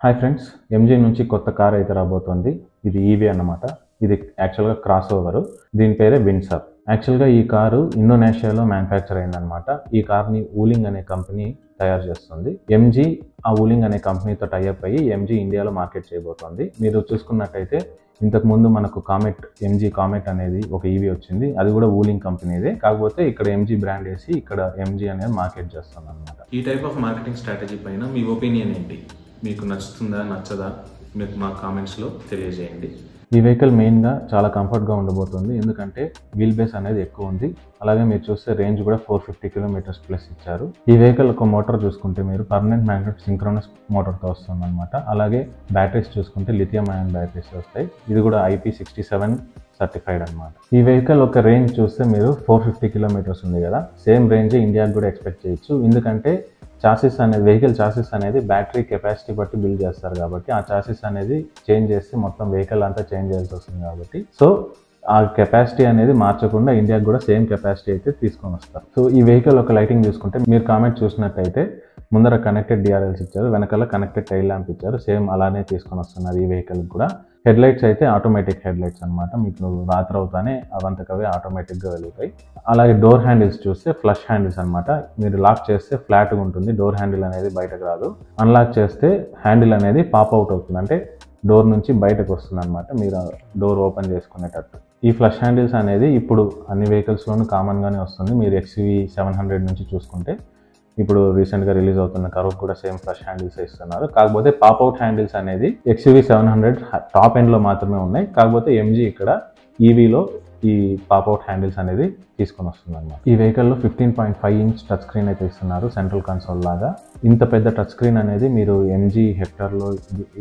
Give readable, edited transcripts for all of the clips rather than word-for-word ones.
Hi friends, MG నుంచి కొత్త car అయితే రాబోతోంది. ఇది ఈవీ అన్నమాట. ఇది యాక్చువల్గా క్రాస్ ఓవర్. దీని పేరే విండ్సర్. యాక్చువల్గా ఈ కారు ఇండోనేషియాలో మ్యానుఫ్యాక్చర్ అయిందనమాట. ఈ కార్ని ఊలింగ్ అనే కంపెనీ తయారు చేస్తుంది. ఎంజీ ఆ ఊలింగ్ అనే కంపెనీతో టైఅప్ అయ్యి ఎంజీ ఇండియాలో మార్కెట్ చేయబోతోంది. మీరు చూసుకున్నట్టయితే ఇంతకుముందు మనకు ఎంజీ కామెట్ అనేది ఒక ఈవీ వచ్చింది. అది కూడా ఊలింగ్ కంపెనీదే. కాకపోతే ఇక్కడ ఎంజీ బ్రాండ్ వేసి ఇక్కడ ఎంజీ అనేది మార్కెట్ చేస్తుంది అనమాట. ఈ టైప్ ఆఫ్ మార్కెటింగ్ స్ట్రాటజీ పైన మీ ఒపీనియన్ ఏంటి? మీకు నచ్చుతుందా నచ్చదా? మీకు మా కామెంట్స్లో తెలియజేయండి. ఈ వెహికల్ మెయిన్గా చాలా కంఫర్ట్గా ఉండబోతుంది. ఎందుకంటే వీల్ బేస్ అనేది ఎక్కువ ఉంది. అలాగే మీరు చూస్తే రేంజ్ కూడా 450 కిలోమీటర్స్ ప్లస్ ఇచ్చారు. ఈ వెహికల్ ఒక మోటార్ చూసుకుంటే మీరు పర్మనెంట్ మ్యాగ్నెట్ సింక్రోనస్ మోటార్తో వస్తుంది అనమాట. అలాగే బ్యాటరీస్ చూసుకుంటే లిథియం అయాన్ బ్యాటరీస్ వస్తాయి. ఇది కూడా IP67 సర్టిఫైడ్ అనమాట. ఈ వెహికల్ ఒక రేంజ్ చూస్తే మీరు 450 కిలోమీటర్స్ ఉంది కదా, సేమ్ రేంజ్ ఇండియాకి కూడా ఎక్స్పెక్ట్ చేయొచ్చు. ఎందుకంటే వెహికల్ చాసిస్ అనేది బ్యాటరీ కెపాసిటీ బట్టి బిల్డ్ చేస్తారు కాబట్టి ఆ చాసిస్ అనేది చేంజ్ చేస్తే మొత్తం వెహికల్ అంతా చేంజ్ చేయాల్సి వస్తుంది కాబట్టి సో ఆ కెపాసిటీ అనేది మార్చకుండా ఇండియాకి కూడా సేమ్ కెపాసిటీ అయితే తీసుకొని వస్తారు. సో ఈ వెహికల్ ఒక లైటింగ్ చూసుకుంటే మీరు కామెంట్ చూసినట్టయితే ముందర కనెక్టెడ్ డిఆర్ఎల్స్ ఇచ్చారు, వెనకాల కనెక్టెడ్ టైల్ ల్యాంప్ ఇచ్చారు. సేమ్ అలానే తీసుకొని వస్తున్నారు ఈ వెహికల్ కూడా. హెడ్ లైట్స్ అయితే ఆటోమేటిక్ హెడ్ లైట్స్ అనమాట. మీకు రాత్రి అవుతానే అవంతకవే ఆటోమేటిక్గా వెలుగుతాయి. అలాగే డోర్ హ్యాండిల్స్ చూస్తే ఫ్లష్ హ్యాండిల్స్ అనమాట. మీరు లాక్ చేస్తే ఫ్లాట్గా ఉంటుంది, డోర్ హ్యాండిల్ అనేది బయటకు రాదు. అన్లాక్ చేస్తే హ్యాండిల్ అనేది పాప్ అవుట్ అవుతుంది, అంటే డోర్ నుంచి బయటకు వస్తుంది అనమాట మీరు డోర్ ఓపెన్ చేసుకునేటట్టు. ఈ ఫ్లష్ హ్యాండిల్స్ అనేది ఇప్పుడు అన్ని వెహికల్స్లోనూ కామన్గానే వస్తుంది. మీరు XUV 700 నుంచి చూసుకుంటే ఇప్పుడు రీసెంట్గా రిలీజ్ అవుతున్న కరోక్ కూడా సేమ్ ఫ్లష్ హ్యాండిల్స్ ఇస్తున్నారు. కాకపోతే పాప్అవుట్ హ్యాండిల్స్ అనేది XUV 700 టాప్ ఎండ్లో మాత్రమే ఉన్నాయి. కాకపోతే ఎంజీ ఇక్కడ ఈవీలో ఈ పాప్అవుట్ హ్యాండిల్స్ అనేది తీసుకొని వస్తుంది అనమాట. ఈ వెహికల్లో 15.5 ఇంచ్ టచ్ స్క్రీన్ అయితే ఇస్తున్నారు, సెంట్రల్ కన్సోల్ లాగా. ఇంత పెద్ద టచ్ స్క్రీన్ అనేది మీరు ఎంజీ హెక్టర్లో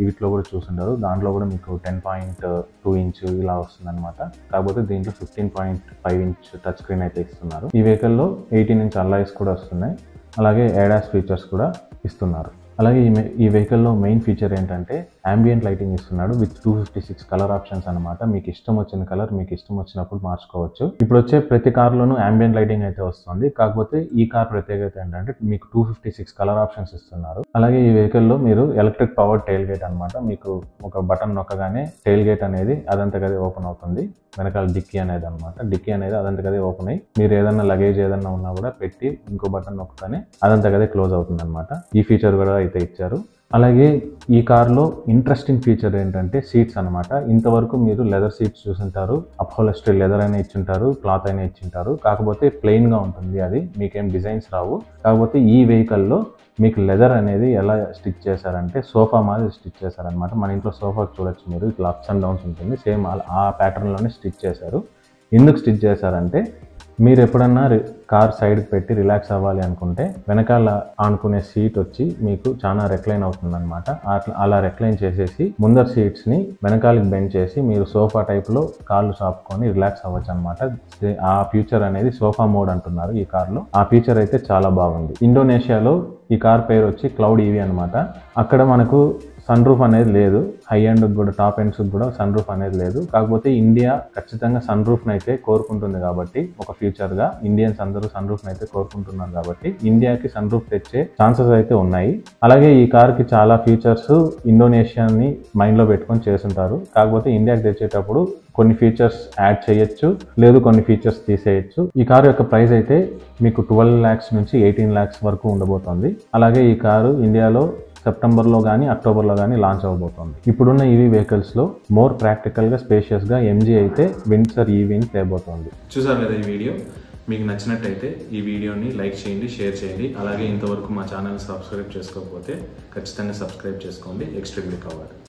వీటిలో కూడా చూసుంటారు. దాంట్లో కూడా మీకు 10.2 ఇంచ్ ఇలా వస్తుంది అనమాట. కాకపోతే దీంట్లో 15.5 ఇంచ్ టచ్ స్క్రీన్ అయితే ఇస్తున్నారు. ఈ వెహికల్లో 18 ఇంచ్ అల్లాయ్స్ కూడా వస్తున్నాయి. అలాగే ADAS ఫీచర్స్ కూడా ఇస్తున్నారు. అలాగే ఈ వెహికల్లో మెయిన్ ఫీచర్ ఏంటంటే ambient లైటింగ్ ఇస్తున్నాడు విత్ 256 కలర్ ఆప్షన్స్ అనమాట. మీకు ఇష్టం వచ్చిన కలర్ మీకు ఇష్టం వచ్చినప్పుడు మార్చుకోవచ్చు. ఇప్పుడు వచ్చే ప్రతి కార్లోనూ ambient లైటింగ్ అయితే వస్తుంది. కాకపోతే ఈ కార్ ప్రత్యేకత ఏంటంటే మీకు 256 కలర్ ఆప్షన్స్ ఇస్తున్నారు. అలాగే ఈ వెహికల్లో మీరు ఎలక్ట్రిక్ పవర్ టైల్ గేట్ అనమాట. మీకు ఒక బటన్ నొక్కగానే టైల్ గేట్ అనేది అదంతకదే ఓపెన్ అవుతుంది. వెనకాల డిక్కీ అనేది అనమాట. డిక్కీ అనేది అదంతకదే ఓపెన్ అయ్యి మీరు ఏదన్నా లగేజ్ ఏదన్నా ఉన్నా కూడా పెట్టి ఇంకో బటన్ నొక్కగానే అదంతకదే క్లోజ్ అవుతుంది అనమాట. ఈ ఫీచర్ కూడా అయితే ఇచ్చారు. అలాగే ఈ కార్లో ఇంట్రెస్టింగ్ ఫీచర్ ఏంటంటే సీట్స్ అనమాట. ఇంతవరకు మీరు లెదర్ సీట్స్ చూసుంటారు, అప్హోల్స్టరీ లెదర్ అయినా ఇచ్చింటారు, క్లాత్ అయినా ఇచ్చింటారు. కాకపోతే ప్లెయిన్గా ఉంటుంది, అది మీకేం డిజైన్స్ రావు. కాకపోతే ఈ వెహికల్లో మీకు లెదర్ అనేది ఎలా స్టిచ్ చేశారంటే సోఫా మాదిరి స్టిచ్ చేశారనమాట. మన ఇంట్లో సోఫా చూడొచ్చు మీరు, ఇట్లా అప్స్ అండ్ డౌన్స్ ఉంటుంది, సేమ్ ఆ ప్యాటర్న్లోనే స్టిచ్ చేశారు. ఎందుకు స్టిచ్ చేశారంటే మీరు ఎప్పుడన్నా కార్ సైడ్కి పెట్టి రిలాక్స్ అవ్వాలి అనుకుంటే వెనకాల ఆనుకునే సీట్ వచ్చి మీకు చాలా రెక్లైన్ అవుతుంది అనమాట. అలా రెక్లైన్ చేసేసి ముందర సీట్స్ని వెనకాలకి బెండ్ చేసి మీరు సోఫా టైప్లో కాళ్ళు చాపుకొని రిలాక్స్ అవ్వచ్చు అనమాట. ఆ ఫీచర్ అనేది సోఫా మోడ్ అంటున్నారు ఈ కార్లో. ఆ ఫీచర్ అయితే చాలా బాగుంది. ఇండోనేషియాలో ఈ కార్ పేరు వచ్చి క్లౌడ్ ఈవీ అనమాట. అక్కడ మనకు సన్ రూఫ్ అనేది లేదు, హై ఎండ్ కూడా టాప్ ఎండ్స్ కూడా సన్ రూఫ్ అనేది లేదు. కాకపోతే ఇండియా ఖచ్చితంగా సన్ రూఫ్ని అయితే కోరుకుంటుంది కాబట్టి ఒక ఫ్యూచర్గా ఇండియన్స్ అందరూ సన్ రూఫ్ని అయితే కోరుకుంటున్నారు కాబట్టి ఇండియాకి సన్ రూఫ్ తెచ్చే ఛాన్సెస్ అయితే ఉన్నాయి. అలాగే ఈ కార్కి చాలా ఫీచర్స్ ఇండోనేషియాని మైండ్లో పెట్టుకొని చేస్తుంటారు. కాకపోతే ఇండియాకి తెచ్చేటప్పుడు కొన్ని ఫీచర్స్ యాడ్ చేయొచ్చు, లేదు కొన్ని ఫీచర్స్ తీసేయచ్చు. ఈ కారు యొక్క ప్రైస్ అయితే మీకు 12 lakhs నుంచి 18 lakhs వరకు ఉండబోతోంది. అలాగే ఈ కారు ఇండియాలో సెప్టెంబర్లో కానీ అక్టోబర్లో కానీ లాంచ్ అవ్వబోతోంది. ఇప్పుడున్న ఈవీ వెహికల్స్లో మోర్ ప్రాక్టికల్గా స్పేషియస్గా ఎంజీ అయితే విండ్సర్ ఈవీని తేబోతోంది. చూసారు కదా ఈ వీడియో. మీకు నచ్చినట్టయితే ఈ వీడియోని లైక్ చేయండి, షేర్ చేయండి. అలాగే ఇంతవరకు మా ఛానల్ సబ్స్క్రైబ్ చేసుకోకపోతే ఖచ్చితంగా సబ్స్క్రైబ్ చేసుకోండి. Extremely cover.